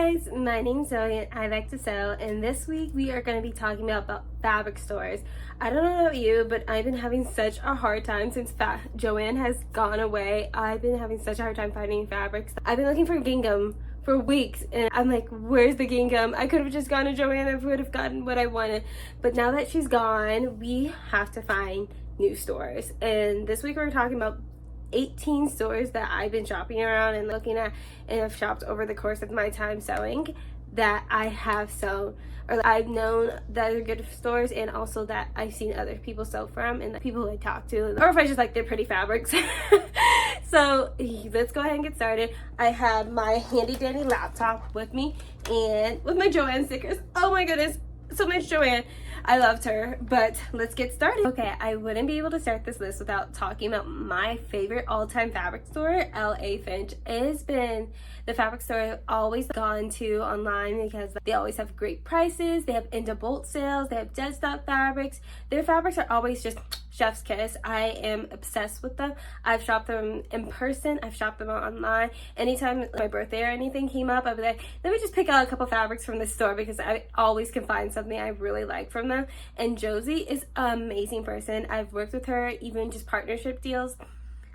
guys, my name's Joann. I like to sew, and this week we are going to be talking about fabric stores. I don't know about you, but I've been having such a hard time since Joann has gone away. I've been having such a hard time finding fabrics. I've been looking for gingham for weeks, and I'm like, where's the gingham? I could have just gone to Joann and would have gotten what I wanted, but now that she's gone, we have to find new stores. And this week we're talking about 18 stores that I've been shopping around and looking at and have shopped over the course of my time sewing that I have sewn, or I've known that are good stores, and also that I've seen other people sew from and the people who I talk to, or if I just like their pretty fabrics. So let's go ahead and get started. I have my handy dandy laptop with me and with my Joann stickers. Oh my goodness, so much Joann. I loved her, but let's get started. Okay, I wouldn't be able to start this list without talking about my favorite all-time fabric store, L.A. Finch. It has been the fabric store I've always gone to online because they always have great prices. They have end-of-bolt sales. They have dead stock fabrics. Their fabrics are always just chef's kiss. I am obsessed with them. I've shopped them in person. I've shopped them online. Anytime my birthday or anything came up, I'd be like, let me just pick out a couple fabrics from this store because I always can find something I really like from them. And Josie is an amazing person. I've worked with her, even just partnership deals.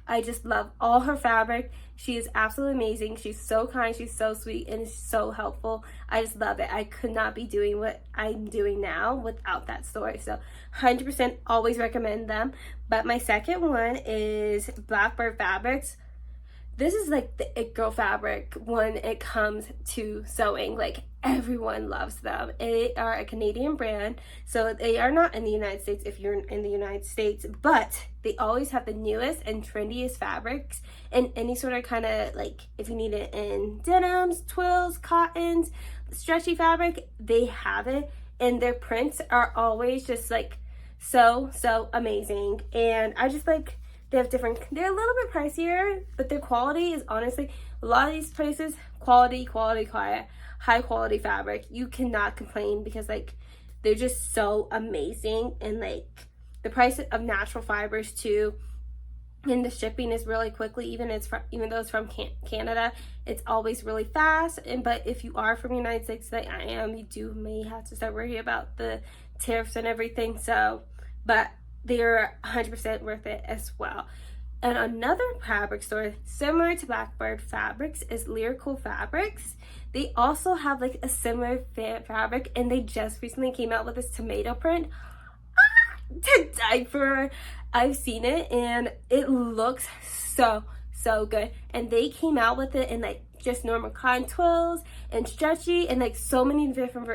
I just love all her fabric. She is absolutely amazing. She's so kind, she's so sweet, and is so helpful. I just love it. I could not be doing what I'm doing now without that store. So 100% always recommend them. But my second one is Blackbird Fabrics. This is like the it girl fabric when it comes to sewing. Like, everyone loves them. They are a Canadian brand, so they are not in the United States if you're in the United States, but they always have the newest and trendiest fabrics in any sort of kind of, like, if you need it in denims, twills, cottons, stretchy fabric, they have it. And their prints are always just like so amazing. And I just like, they're a little bit pricier, but their quality is honestly, a lot of these places, quality, high quality fabric. You cannot complain because, like, they're just so amazing. And like, the price of natural fibers too, and the shipping is really quickly, even though it's from Canada, it's always really fast. But if you are from the United States like I am, you may have to start worrying about the tariffs and everything. So, but they're 100% worth it as well. And another fabric store similar to Blackbird Fabrics is Lyrical Fabrics. They also have like a similar fabric, and they just recently came out with this tomato print. To die for. I've seen it and it looks so good. And they came out with it in like just normal cotton twills and stretchy and like so many different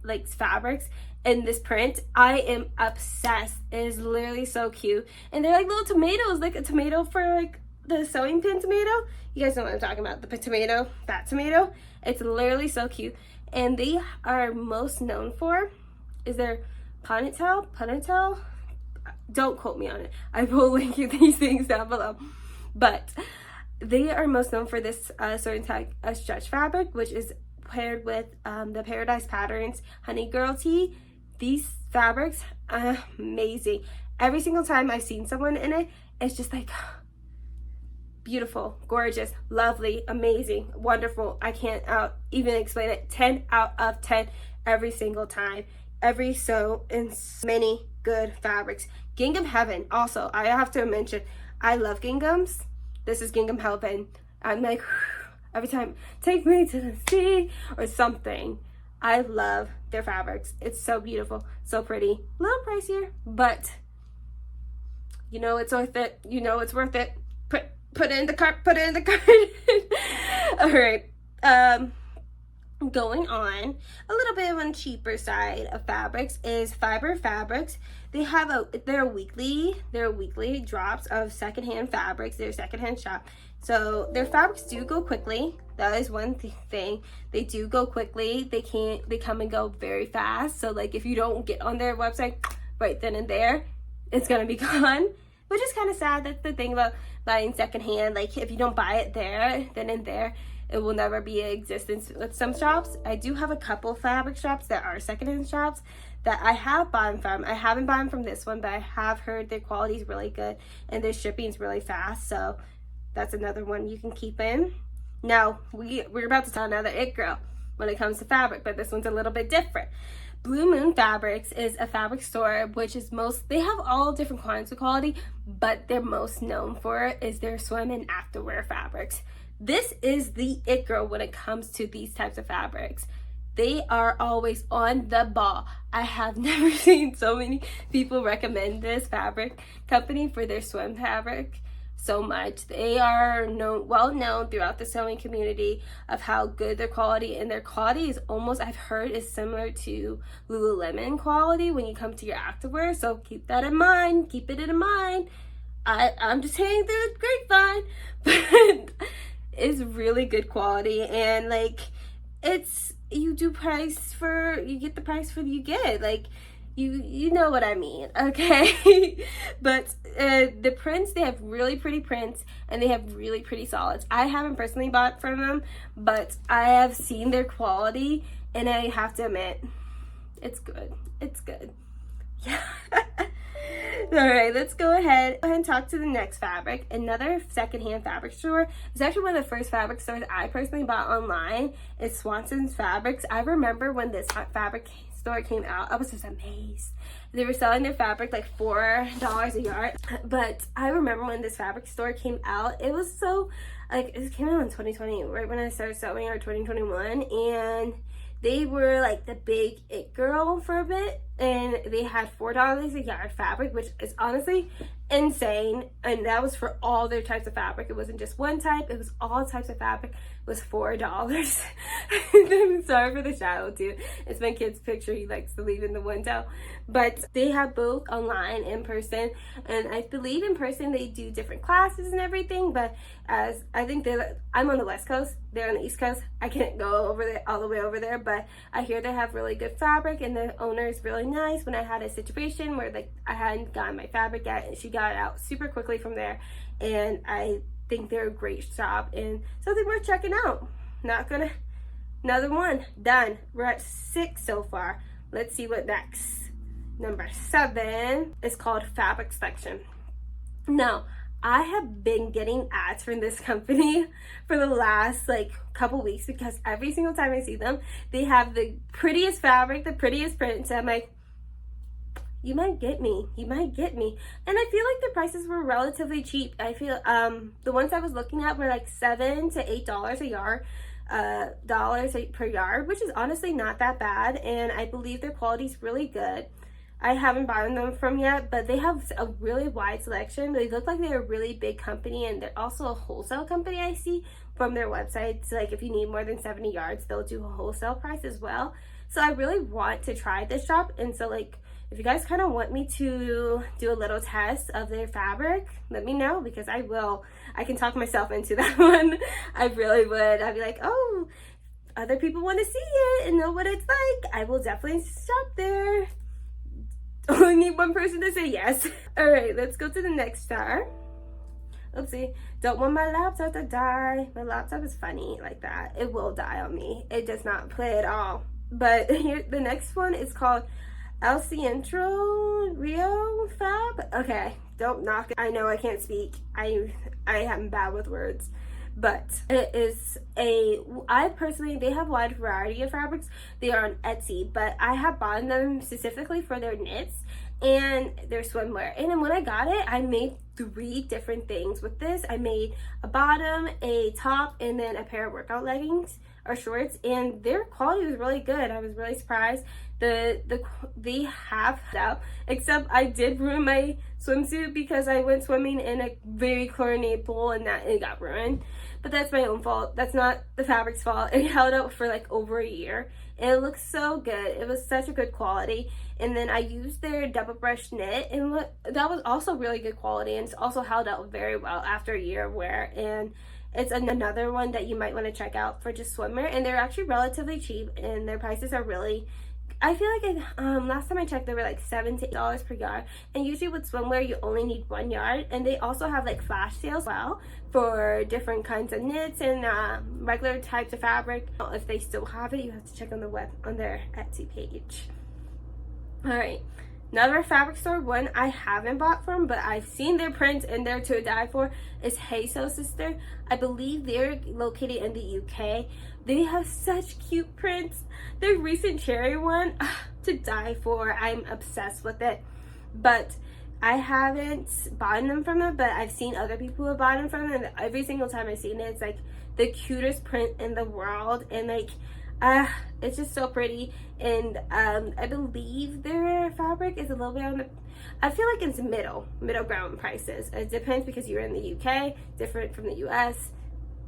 like fabrics. In this print, I am obsessed. It is literally so cute, and they're like little tomatoes, like a tomato for like the sewing pin tomato. You guys know what I'm talking about, the tomato, that tomato. It's literally so cute. And they are most known for is their ponytail. Don't quote me on it. I will link you these things down below. But they are most known for this certain type of stretch fabric, which is paired with the Paradise Patterns Honey Girl Tee. These fabrics are amazing. Every single time I've seen someone in it, it's just like beautiful, gorgeous, lovely, amazing, wonderful. I can't even explain it. 10 out of 10 every single time. Every sew in many good fabrics. Gingham Heaven. Also, I have to mention, I love ginghams. This is Gingham Heaven. I'm like, every time, take me to the sea or something. I love their fabrics. It's so beautiful, so pretty. A little pricier, but you know it's worth it. You know it's worth it. Put it in the cart. All right. Going on, a little bit on cheaper side of fabrics is Fiber Fabrics. They have their weekly drops of secondhand fabrics. Their secondhand shop. So their fabrics do go quickly. That is one thing. They do go quickly. They come and go very fast. So like, if you don't get on their website right then and there, it's gonna be gone, which is kind of sad. That's the thing about buying secondhand. Like, if you don't buy it there, then and there, it will never be in existence. With some shops, I do have a couple fabric shops that are secondhand shops that I have bought from. I haven't bought them from this one, but I have heard their quality is really good and their shipping is really fast. So that's another one you can keep in. Now, we're about to tell another it girl. when it comes to fabric, but this one's a little bit different. Blue Moon Fabrics is a fabric store which is they have all different kinds of quality, but they're most known for is their swim and activewear fabrics. This is the it girl when it comes to these types of fabrics. They are always on the ball. I have never seen so many people recommend this fabric company for their swim fabric so much. They are well known throughout the sewing community of how good their quality, and their quality is almost, I've heard, is similar to Lululemon quality when you come to your activewear. So keep that in mind. Keep it in mind. I'm just saying through the grapevine, but it's really good quality, and like you get the price for you get, like you know what I mean, okay? But the prints, they have really pretty prints and they have really pretty solids. I haven't personally bought from them, but I have seen their quality and I have to admit it's good. Yeah. All right, let's go ahead and talk to the next fabric. Another secondhand fabric store. It's actually one of the first fabric stores I personally bought online. It's Swanson Fabrics. I remember when this fabric store came out, I was just amazed. They were selling their fabric like $4 a yard. But I remember when this fabric store came out, it was so, like, it came out in 2020, right when I started sewing, or 2021, and they were like the big it girl for a bit, and they had $4 a yard fabric, which is honestly insane. And that was for all their types of fabric. It wasn't just one type, it was all types of fabric. It was $4. I'm sorry for the shadow too. It's my kid's picture, he likes to leave in the window. But they have both online, in person, and I believe in person they do different classes and everything. But as I think I'm on the West Coast, they're on the East Coast, I can't go over there all the way over there, but I hear they have really good fabric and the owner is really nice. When I had a situation where like I hadn't gotten my fabric yet, and she got it out super quickly from there, and I think they're a great shop and something worth checking out. Another one done. We're at 6 so far. Let's see what next. Number 7 is called Fabric Section. Now, I have been getting ads from this company for the last like couple weeks, because every single time I see them, they have the prettiest fabric, the prettiest prints. So I'm like, you might get me. And I feel like the prices were relatively cheap. I feel the ones I was looking at were like $7 to $8 a yard, dollars per yard, which is honestly not that bad. And I believe their quality is really good. I haven't bought them from yet, but they have a really wide selection. They look like they're a really big company, and they're also a wholesale company, I see from their website. So like if you need more than 70 yards, they'll do a wholesale price as well. So I really want to try this shop, and so like if you guys kind of want me to do a little test of their fabric, let me know, because I will. I can talk myself into that one. I really would. I'd be like, oh, other people want to see it and know what it's like. I will definitely shop there. Only need one person to say yes. All right, let's go to the next star. Oopsie. Don't want my laptop to die. My laptop is funny like that. It will die on me. It does not play at all. But here, the next one is called El Centro Rio Fab. Okay, don't knock it. I know I can't speak. I am bad with words. But it is I personally, they have a wide variety of fabrics. They are on Etsy, but I have bought them specifically for their knits and their swimwear. And then when I got it, I made 3 different things with this. I made a bottom, a top, and then a pair of workout leggings or shorts, and their quality was really good. I was really surprised. They have out, except I did ruin my swimsuit because I went swimming in a very chlorinated pool and it got ruined. But that's my own fault. That's not the fabric's fault. It held out for like over a year and it looks so good. It was such a good quality. And then I used their double brush knit, and that was also really good quality, and it's also held out very well after a year of wear. And it's another one that you might want to check out for just swimwear, and they're actually relatively cheap, and their prices are really, I feel like last time I checked, they were like $7 to $8 per yard. And usually with swimwear, you only need 1 yard. And they also have like flash sales as well for different kinds of knits and regular types of fabric. If they still have it, you have to check on their Etsy page. All right, another fabric store, one I haven't bought from, but I've seen their prints and they're to die for, is Hey Sew Sister. I believe they're located in the UK, They have such cute prints. Their recent cherry one, to die for. I'm obsessed with it. But I haven't bought them from it, but I've seen other people who have bought them from it, and every single time I've seen it, it's like the cutest print in the world, and like it's just so pretty. And I believe their fabric is a little bit on the, I feel like it's middle ground prices. It depends because you're in the UK, different from the US,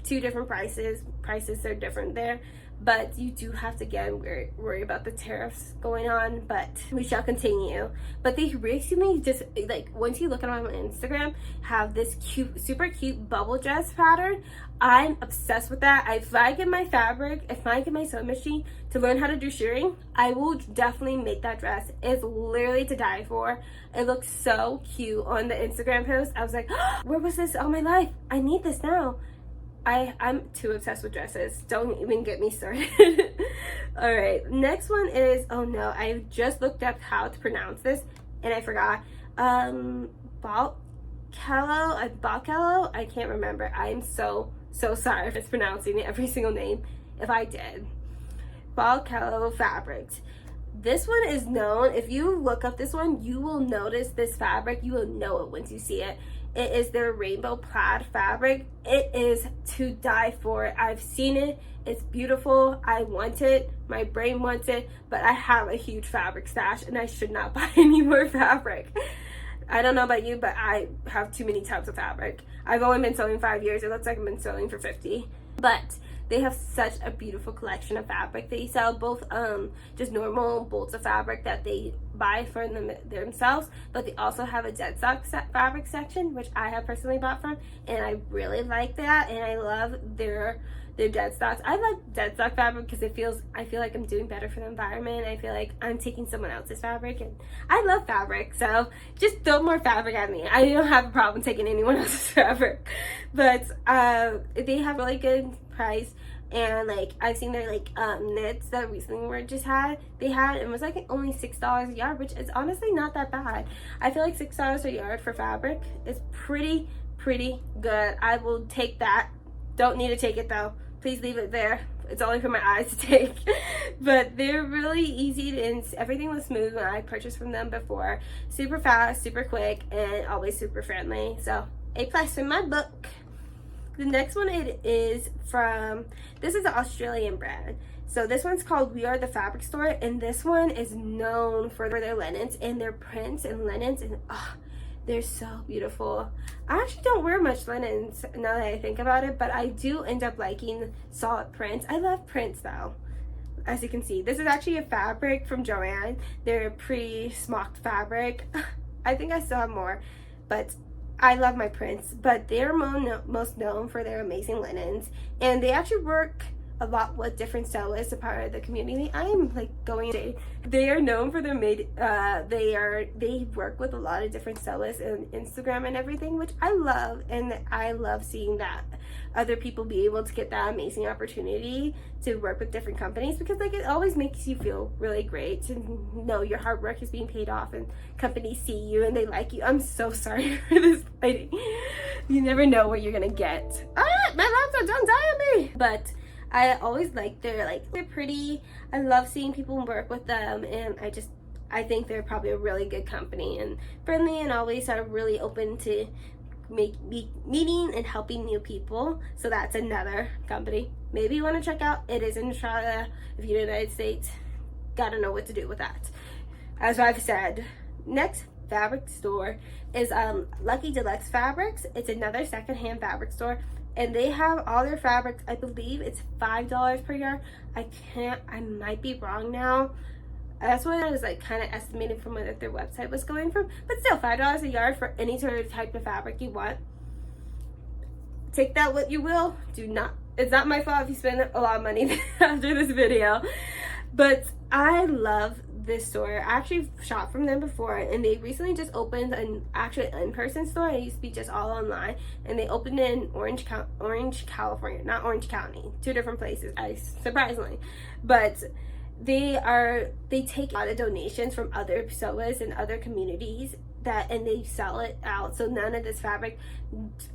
two different prices are different there. But you do have to again worry about the tariffs going on, but we shall continue. But they recently just, like, once you look at them on Instagram, have this cute, super cute bubble dress pattern. I'm obsessed with that. If I get my fabric, if I get my sewing machine to learn how to do shirring, I will definitely make that dress. It's literally to die for. It looks so cute on the Instagram post. I was like, oh, where was this all my life? I need this now. I'm too obsessed with dresses. Don't even get me started. All right, next one is, oh no, I just looked up how to pronounce this and I forgot. Balkello, I can't remember. I'm so sorry if it's pronouncing every single name if I did. Balo Fabrics. This one is known, if you look up this one, you will notice this fabric. You will know it once you see it. It is their rainbow plaid fabric. It is to die for. I've seen it. It's beautiful. I want it. My brain wants it. But I have a huge fabric stash and I should not buy any more fabric. I don't know about you, but I have too many types of fabric. I've only been sewing 5 years. It looks like I've been sewing for 50. But they have such a beautiful collection of fabric. They sell both just normal bolts of fabric that they buy for themselves, but they also have a dead stock fabric section, which I have personally bought from, and I really like that, and I love their dead stocks. I like dead stock fabric because I feel like I'm doing better for the environment. I feel like I'm taking someone else's fabric, and I love fabric, so just throw more fabric at me. I don't have a problem taking anyone else's fabric. But they have really good price, and like I've seen their like knits that recently were just they had, and it was like only $6 a yard, which is honestly not that bad. I feel like $6 a yard for fabric is pretty good. I will take that. Don't need to take it though. Please leave it there. It's only for my eyes to take. But they're really easy and everything was smooth when I purchased from them before. Super fast, super quick, and always super friendly. So A+ in my book. The next one is from, this is an Australian brand. So this one's called We Are the Fabric Store, and this one is known for their linens and their prints and linens, and they're so beautiful. I actually don't wear much linens now that I think about it, but I do end up liking solid prints. I love prints though. As you can see, this is actually a fabric from Joann. They're pre-smocked fabric. I think I still have more, but I love my prints. But they're most known for their amazing linens, and they actually work a lot with different sewists, a part of the community. I'm like going to, they are known for their they work with a lot of different sewists and Instagram and everything, which I love, and I love seeing that other people be able to get that amazing opportunity to work with different companies, because like it always makes you feel really great to know your hard work is being paid off and companies see you and they like you. I'm so sorry for this lady. You never know what you're gonna get. My laptop, don't die on me. But I always like they're pretty. I love seeing people work with them, and I think they're probably a really good company and friendly, and always are really open to meeting and helping new people. So that's another company maybe you want to check out. It is in Australia. If you're in the United States, gotta know what to do with that. As I've said, next fabric store is Lucky Deluxe Fabrics. It's another secondhand fabric store, and they have all their fabrics. I believe it's $5 per yard. I might be wrong now. That's what I was like kind of estimating from what their website was going from, but still $5 a yard for any sort of type of fabric you want. Take that what you will. It's not my fault if you spend a lot of money after this video. But I love this store. I actually shopped from them before, and they recently just opened an actual in-person store. It used to be just all online, and they opened it in Orange, California, not Orange County, two different places, surprisingly. But they take a lot of donations from other sewists and other communities and they sell it out, so none of this fabric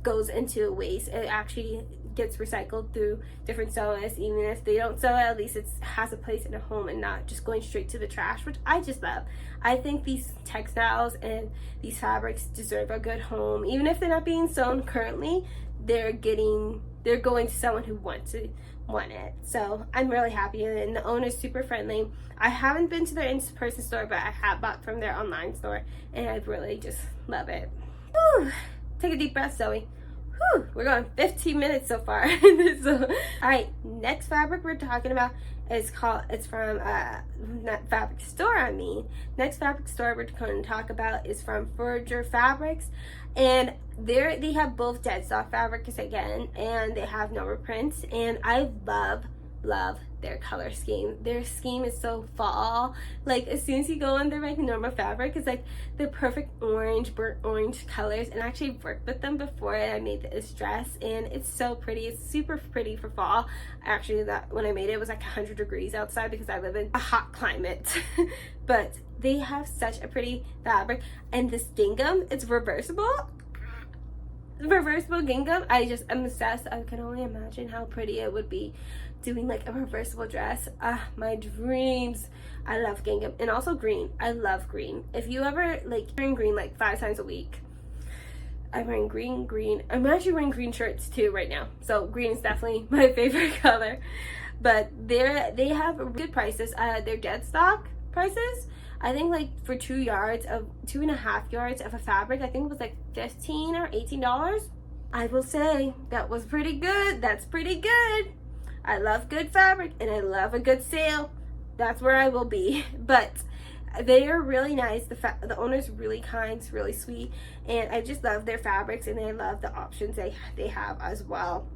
goes into waste. It actually gets recycled through different sewers. Even if they don't sew it, at least it has a place in a home and not just going straight to the trash, which I just love. I think these textiles and these fabrics deserve a good home. Even if they're not being sewn currently, they're going to someone who wants it. So I'm really happy, and the owner's super friendly. I haven't been to their in-person store, but I have bought from their online store, and I really just love it. Whew. Take a deep breath, Zoe. Whew. We're going 15 minutes so far. So, all right, next fabric we're talking about is from not fabric store, next fabric store we're going to talk about is from Rio Fabrics, and they have both dead stock fabrics again, and they have no reprints, and I love their color scheme. Their scheme is so fall. Like, as soon as you go on their like normal fabric, it's like the perfect orange, burnt orange colors, and I actually worked with them before I made this dress, and it's so pretty. It's super pretty for fall. Actually, that when I made it, it was like 100 degrees outside because I live in a hot climate. But they have such a pretty fabric, and this gingham, it's reversible gingham. I'm obsessed. I can only imagine how pretty it would be doing like a reversible dress. My dreams. I love gingham, and also green. I love green. If you ever like wearing green like 5 times a week, I'm wearing green. I'm actually wearing green shirts too right now, so green is definitely my favorite color. But they have good prices. They're dead stock prices. I think like for 2.5 yards of a fabric, I think it was like $15 or $18. I will say that was pretty good. That's pretty good. I love good fabric, and I love a good sale. That's where I will be. But they are really nice. The owner's really kind, really sweet, and I just love their fabrics, and I love the options they have as well.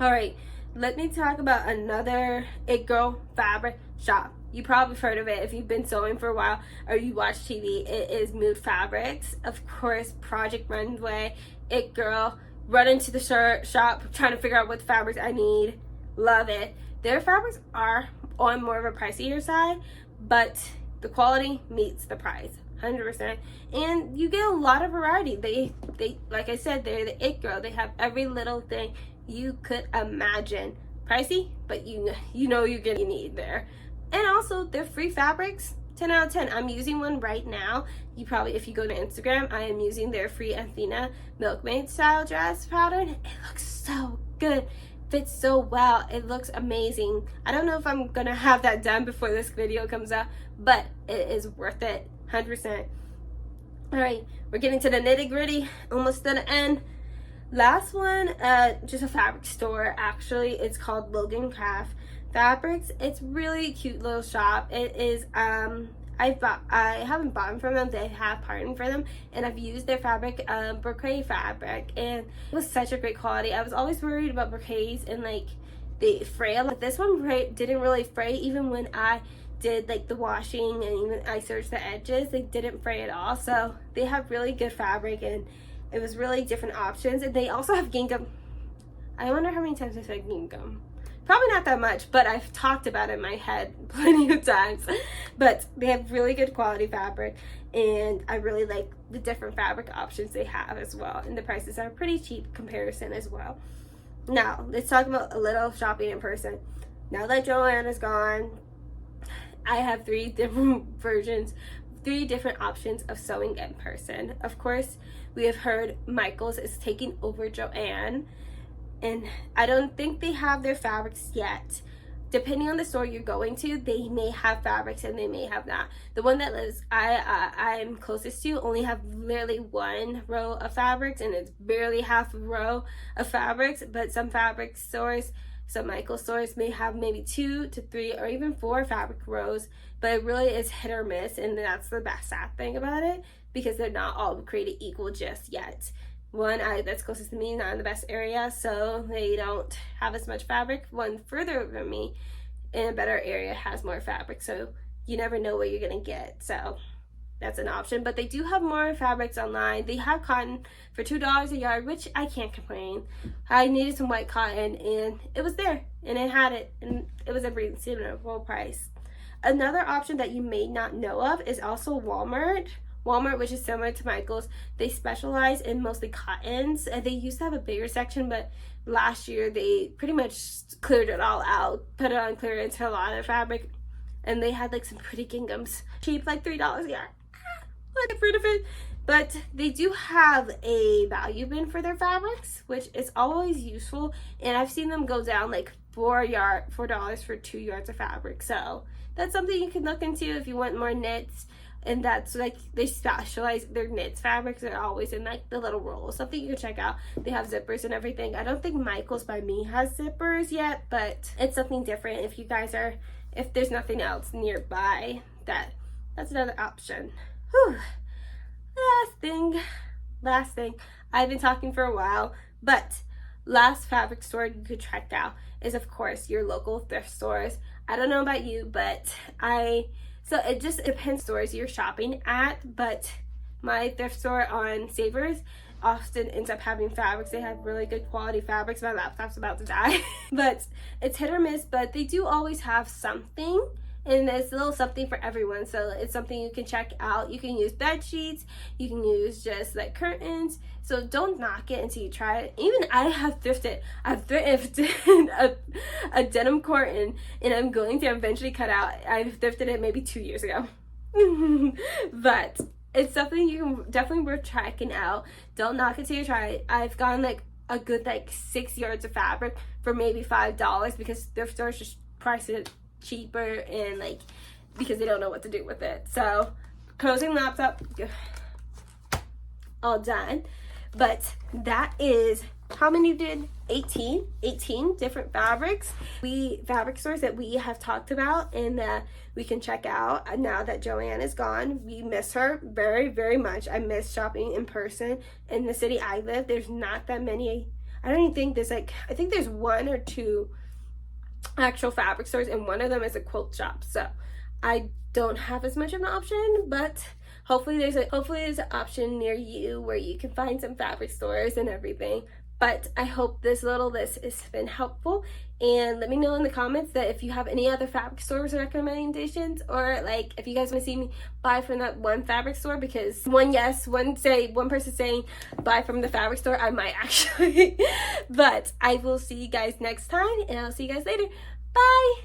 All right, let me talk about another It Girl fabric shop. You probably heard of it if you've been sewing for a while or you watch TV. It is Mood Fabrics. Of course, Project Runway, It Girl, run into the shop trying to figure out what fabrics I need. Love it. Their fabrics are on more of a pricier side, but the quality meets the price 100%, and you get a lot of variety. They like I said, they're the It Girl. They have every little thing you could imagine. Pricey, but you know you're gonna need there. And also, they're free fabrics. 10 out of 10. I'm using one right now. If you go to Instagram, I am using their free Athena Milkmaid style dress pattern. It looks so good. Fits so well. It looks amazing. I don't know if I'm gonna have that done before this video comes out, but it is worth it, 100%. All right, we're getting to the nitty gritty, almost to the end. Last one, just a fabric store. Actually, it's called Logan Fabrics. It's really cute little shop. It is I haven't bought them from them. They have partnered for them, and I've used their fabric, brocade fabric, and it was such a great quality. I was always worried about brocades and like they fray, but this one didn't really fray. Even when I did like the washing and even I searched the edges, they didn't fray at all. So they have really good fabric, and it was really different options. And they also have gingham. I wonder how many times I said gingham. Probably not that much, but I've talked about it in my head plenty of times. But they have really good quality fabric, and I really like the different fabric options they have as well. And the prices are pretty cheap comparison as well. Now, let's talk about a little shopping in person. Now that Joann is gone, I have 3 different versions, 3 different options of sewing in person. Of course, we have heard Michaels is taking over Joann, and I don't think they have their fabrics yet. Depending on the store you're going to, they may have fabrics and they may have not. The one that I'm closest to only have literally 1 row of fabrics, and it's barely half a row of fabrics. But some fabric stores, some Michaels stores may have maybe 2 to 3 or even 4 fabric rows. But it really is hit or miss, and that's the best sad thing about it, because they're not all created equal just yet. One that's closest to me, not in the best area, so they don't have as much fabric. One further from me in a better area has more fabric, so you never know what you're gonna get. So that's an option. But they do have more fabrics online. They have cotton for $2 a yard, which I can't complain. I needed some white cotton, and it was there, and it had it, and it was a reasonable price. Another option that you may not know of is also Walmart Walmart, which is similar to Michael's. They specialize in mostly cottons, and they used to have a bigger section, but last year they pretty much cleared it all out, put it on clearance for a lot of fabric, and they had like some pretty ginghams, cheap, like $3 a yard. I'll get rid of it. But they do have a value bin for their fabrics, which is always useful, and I've seen them go down like $4 for 2 yards of fabric. So that's something you can look into if you want more knits. And that's like, they specialize, their knits fabrics are always in like the little rolls, something you can check out. They have zippers and everything. I don't think Michael's by me has zippers yet, but it's something different if you guys are, if there's nothing else nearby, that's another option. Whew. Last thing, I've been talking for a while, but last fabric store you could check out is of course your local thrift stores. I don't know about you, but so it just depends stores you're shopping at, but my thrift store on Savers often ends up having fabrics. They have really good quality fabrics. My laptop's about to die. But it's hit or miss, but they do always have something, and it's a little something for everyone. So it's something you can check out. You can use bed sheets, you can use just like curtains. So don't knock it until you try it. Even I have thrifted. I've thrifted a denim curtain, and I'm going to eventually cut out. I've thrifted it maybe 2 years ago. But it's something you can definitely worth checking out. Don't knock it till you try it. I've gotten like a good like 6 yards of fabric for maybe $5 because thrift stores just price it cheaper, and like because they don't know what to do with it. So closing laptop, all done. But that is how many did 18 different fabrics, fabric stores that we have talked about and that we can check out now that Joann is gone. We miss her very, very much. I miss shopping in person in the city I live. There's not that many. I don't even think there's like, I think there's 1 or 2 actual fabric stores, and one of them is a quilt shop. So I don't have as much of an option, but hopefully there's an option near you where you can find some fabric stores and everything. But I hope this little list has been helpful, and let me know in the comments that if you have any other fabric stores recommendations, or like if you guys want to see me buy from that one fabric store, because one person saying buy from the fabric store, I might actually. But I will see you guys next time, and I'll see you guys later. Bye.